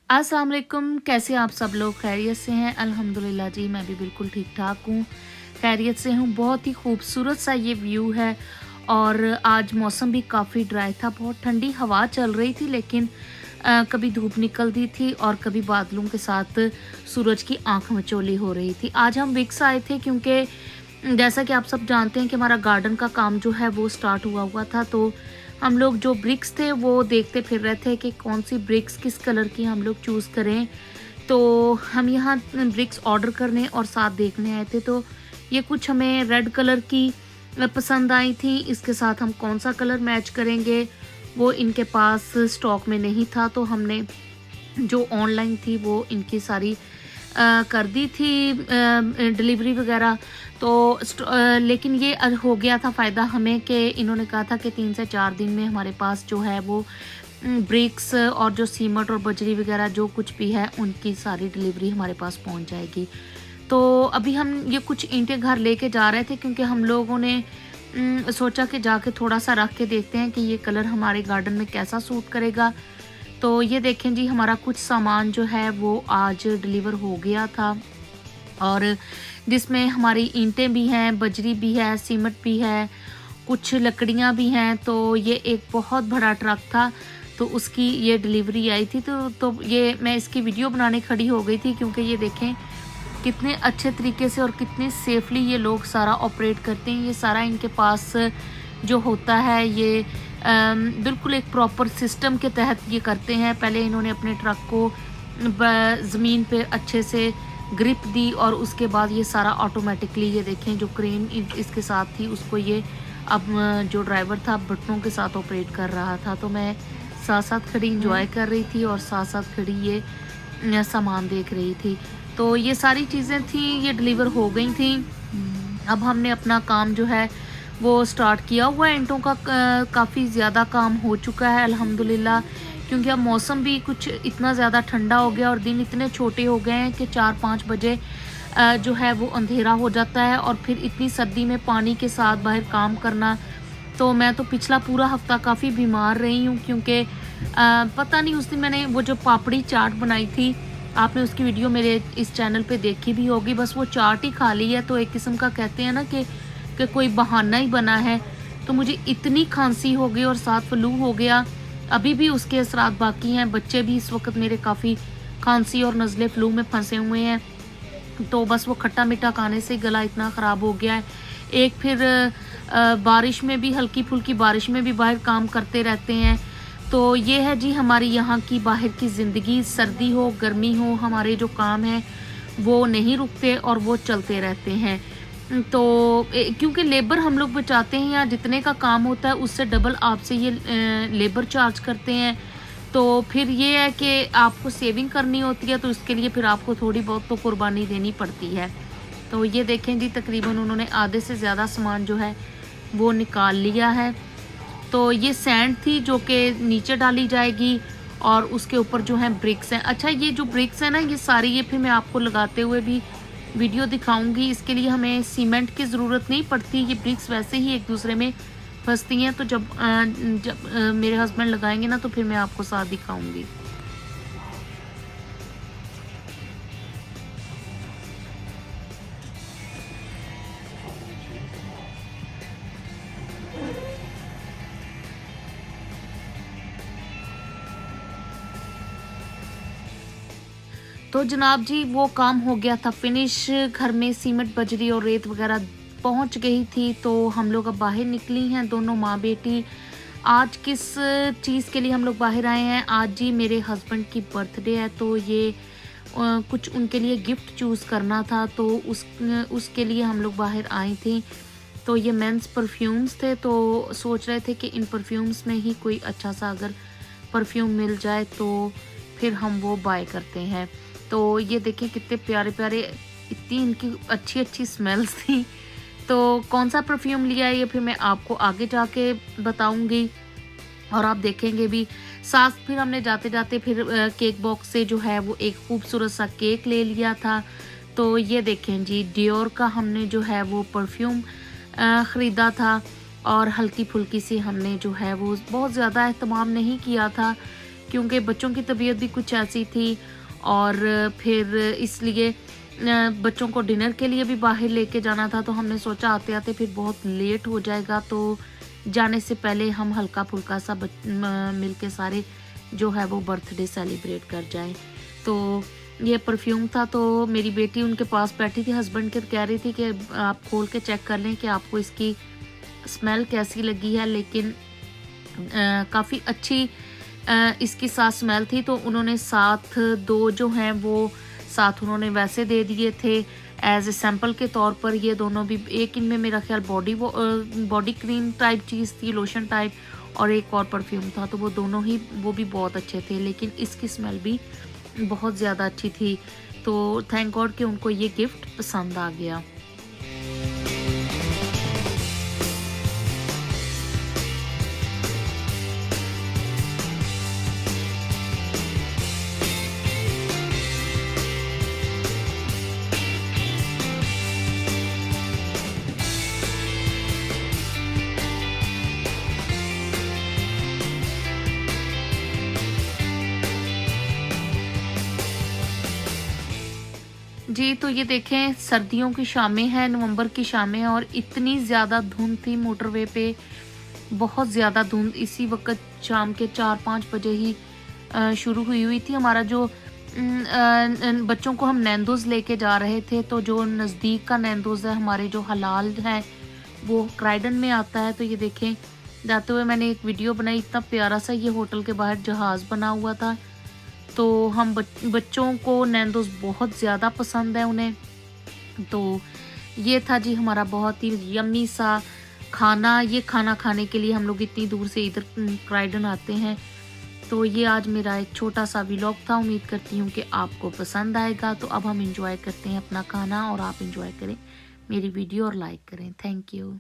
अस्सलाम वालेकुम, कैसे आप सब लोग? खैरियत से हैं? अल्हम्दुलिल्लाह जी, मैं भी बिल्कुल ठीक-ठाक हूँ, खैरियत से हूँ। बहुत ही खूबसूरत सा ये व्यू है और आज मौसम भी काफ़ी ड्राई था, बहुत ठंडी हवा चल रही थी लेकिन कभी धूप निकलती थी और कभी बादलों के साथ सूरज की आँख मिचौली हो रही थी। आज हम विक्स आए थे क्योंकि जैसा कि आप सब जानते हैं कि हमारा गार्डन का काम जो है वो स्टार्ट हुआ हुआ था, तो हम लोग जो ब्रिक्स थे वो देखते फिर रहे थे कि कौन सी ब्रिक्स किस कलर की हम लोग चूज़ करें। तो हम यहाँ ब्रिक्स ऑर्डर करने और साथ देखने आए थे, तो ये कुछ हमें रेड कलर की पसंद आई थी। इसके साथ हम कौन सा कलर मैच करेंगे वो इनके पास स्टॉक में नहीं था, तो हमने जो ऑनलाइन थी वो इनकी सारी कर दी थी डिलीवरी वगैरह। तो लेकिन ये हो गया था फ़ायदा हमें कि इन्होंने कहा था कि 3 से 4 दिन में हमारे पास जो है वो ब्रिक्स और जो सीमेंट और बजरी वगैरह जो कुछ भी है उनकी सारी डिलीवरी हमारे पास पहुंच जाएगी। तो अभी हम ये कुछ ईंटें घर लेके जा रहे थे क्योंकि हम लोगों ने सोचा कि जाके थोड़ा-सा रख के देखते हैं कि ये कलर हमारे गार्डन में कैसा सूट करेगा। तो ये देखें जी, हमारा कुछ सामान जो है वो आज डिलीवर हो गया था और जिसमें हमारी ईंटें भी हैं, बजरी भी है, सीमेंट भी है, कुछ लकड़ियाँ भी हैं। तो ये एक बहुत बड़ा ट्रक था, तो उसकी ये डिलीवरी आई थी। तो ये मैं इसकी वीडियो बनाने खड़ी हो गई थी क्योंकि ये देखें कितने अच्छे तरीके से और कितने सेफली ये लोग सारा ऑपरेट करते हैं। ये सारा इनके पास जो होता है ये बिल्कुल एक प्रॉपर सिस्टम के तहत ये करते हैं। पहले इन्होंने अपने ट्रक को ज़मीन पे अच्छे से ग्रिप दी और उसके बाद ये सारा ऑटोमेटिकली ये देखें जो क्रेन इसके साथ थी उसको ये अब जो ड्राइवर था बटनों के साथ ऑपरेट कर रहा था। तो मैं साथ साथ खड़ी इंजॉय कर रही थी और साथ साथ खड़ी ये सामान देख रही थी। तो ये सारी चीज़ें थी, ये डिलीवर हो गई थी। अब हमने अपना काम जो है वो स्टार्ट किया हुआ है। ईंटों का काफ़ी ज़्यादा काम हो चुका है अल्हम्दुलिल्लाह, क्योंकि अब मौसम भी कुछ इतना ज़्यादा ठंडा हो गया और दिन इतने छोटे हो गए हैं कि 4-5 बजे जो है वो अंधेरा हो जाता है और फिर इतनी सर्दी में पानी के साथ बाहर काम करना। तो मैं तो पिछला पूरा हफ्ता काफ़ी बीमार रही हूँ क्योंकि पता नहीं, उस दिन मैंने वो जो पापड़ी चाट बनाई थी, आपने उसकी वीडियो मेरे इस चैनल पे देखी भी होगी, बस वो चाट ही खा ली है। तो एक किस्म का कहते हैं ना कि कोई बहाना ही बना है। तो मुझे इतनी खांसी हो गई और साथ फ्लू हो गया, अभी भी उसके असरात बाकी हैं। बच्चे भी इस वक्त मेरे काफ़ी खांसी और नज़ले फ्लू में फंसे हुए हैं। तो बस वो खट्टा-मीठा खाने से गला इतना ख़राब हो गया है। एक फिर बारिश में भी, हल्की-फुल्की बारिश में भी बाहर काम करते रहते हैं। तो ये है जी हमारी यहाँ की बाहर की ज़िंदगी। सर्दी हो, गर्मी हो, हमारे जो काम हैं वो नहीं रुकते और वो चलते रहते हैं। तो क्योंकि लेबर हम लोग बचाते हैं, या जितने का काम होता है उससे डबल आपसे ये लेबर चार्ज करते हैं। तो फिर ये है कि आपको सेविंग करनी होती है, तो इसके लिए फिर आपको थोड़ी बहुत तो कुर्बानी देनी पड़ती है। तो ये देखें जी, तकरीबन उन्होंने आधे से ज़्यादा सामान जो है वो निकाल लिया है। तो ये सैंड थी जो कि नीचे डाली जाएगी और उसके ऊपर जो है ब्रिक्स हैं। अच्छा, ये जो ब्रिक्स हैं ना, ये सारी ये फिर मैं आपको लगाते हुए भी वीडियो दिखाऊंगी। इसके लिए हमें सीमेंट की ज़रूरत नहीं पड़ती, ये ब्रिक्स वैसे ही एक दूसरे में फंसती हैं। तो जब मेरे हस्बैंड लगाएंगे ना तो फिर मैं आपको साथ दिखाऊंगी। तो जनाब जी, वो काम हो गया था फिनिश। घर में सीमेंट, बजरी और रेत वगैरह पहुंच गई थी। तो हम लोग अब बाहर निकली हैं, दोनों माँ बेटी। आज किस चीज़ के लिए हम लोग बाहर आए हैं? आज जी मेरे हस्बैंड की बर्थडे है, तो ये कुछ उनके लिए गिफ्ट चूज़ करना था, तो उसके लिए हम लोग बाहर आए थे। तो ये मेंस परफ्यूम्स थे, तो सोच रहे थे कि इन परफ्यूम्स में ही कोई अच्छा सा अगर परफ्यूम मिल जाए तो फिर हम वो बाय करते हैं। तो ये देखिए कितने प्यारे-प्यारे, इतनी इनकी अच्छी-अच्छी स्मेल्स थी। तो कौन सा परफ्यूम लिया है ये फिर मैं आपको आगे जाके बताऊँगी और आप देखेंगे भी। साथ फिर हमने जाते-जाते फिर केक बॉक्स से जो है वो एक खूबसूरत सा केक ले लिया था। तो ये देखें जी, डियोर का हमने जो है वो परफ्यूम ख़रीदा था और हल्की-फुल्की सी हमने जो है वो बहुत ज़्यादा एहतमाम नहीं किया था क्योंकि बच्चों की तबीयत भी कुछ ऐसी थी और फिर इसलिए बच्चों को डिनर के लिए भी बाहर लेके जाना था, तो हमने सोचा आते-आते फिर बहुत लेट हो जाएगा, तो जाने से पहले हम हल्का-फुल्का सा मिल के सारे जो है वो बर्थडे सेलिब्रेट कर जाएँ। तो ये परफ्यूम था, तो मेरी बेटी उनके पास बैठी थी हस्बैंड के, कह रही थी कि आप खोल के चेक कर लें कि आपको इसकी स्मेल कैसी लगी है, लेकिन काफ़ी अच्छी इसकी साथ स्मेल थी। तो उन्होंने साथ 2 जो हैं वो साथ उन्होंने वैसे दे दिए थे एज़ ए सैंपल के तौर पर। ये दोनों भी, एक इनमें मेरा ख़्याल बॉडी क्रीम टाइप चीज़ थी, लोशन टाइप, और एक और परफ्यूम था, तो वो दोनों ही वो भी बहुत अच्छे थे, लेकिन इसकी स्मेल भी बहुत ज़्यादा अच्छी थी। तो थैंक गॉड कि उनको ये गिफ्ट पसंद आ गया। जी, तो ये देखें सर्दियों की शामें हैं, नवंबर की शामें हैं, और इतनी ज़्यादा धुंध थी मोटरवे पे, बहुत ज़्यादा धुंध। इसी वक़्त शाम के 4-5 बजे ही शुरू हुई थी। हमारा जो बच्चों को हम नैंदोज़ लेके जा रहे थे, तो जो नज़दीक का नैंदोज़ है हमारे जो हलाल है, वो क्राइडन में आता है। तो ये देखें, जाते हुए मैंने एक वीडियो बनाई, इतना प्यारा सा ये होटल के बाहर जहाज़ बना हुआ था। तो हम बच्चों को नैंदोज़ बहुत ज़्यादा पसंद है उन्हें। तो ये था जी हमारा बहुत ही यम्मी सा खाना। ये खाना खाने के लिए हम लोग इतनी दूर से इधर क्राइडन आते हैं। तो ये आज मेरा एक छोटा सा व्लॉग था। उम्मीद करती हूँ कि आपको पसंद आएगा। तो अब हम एंजॉय करते हैं अपना खाना, और आप एंजॉय करें मेरी वीडियो और लाइक करें। Thank you.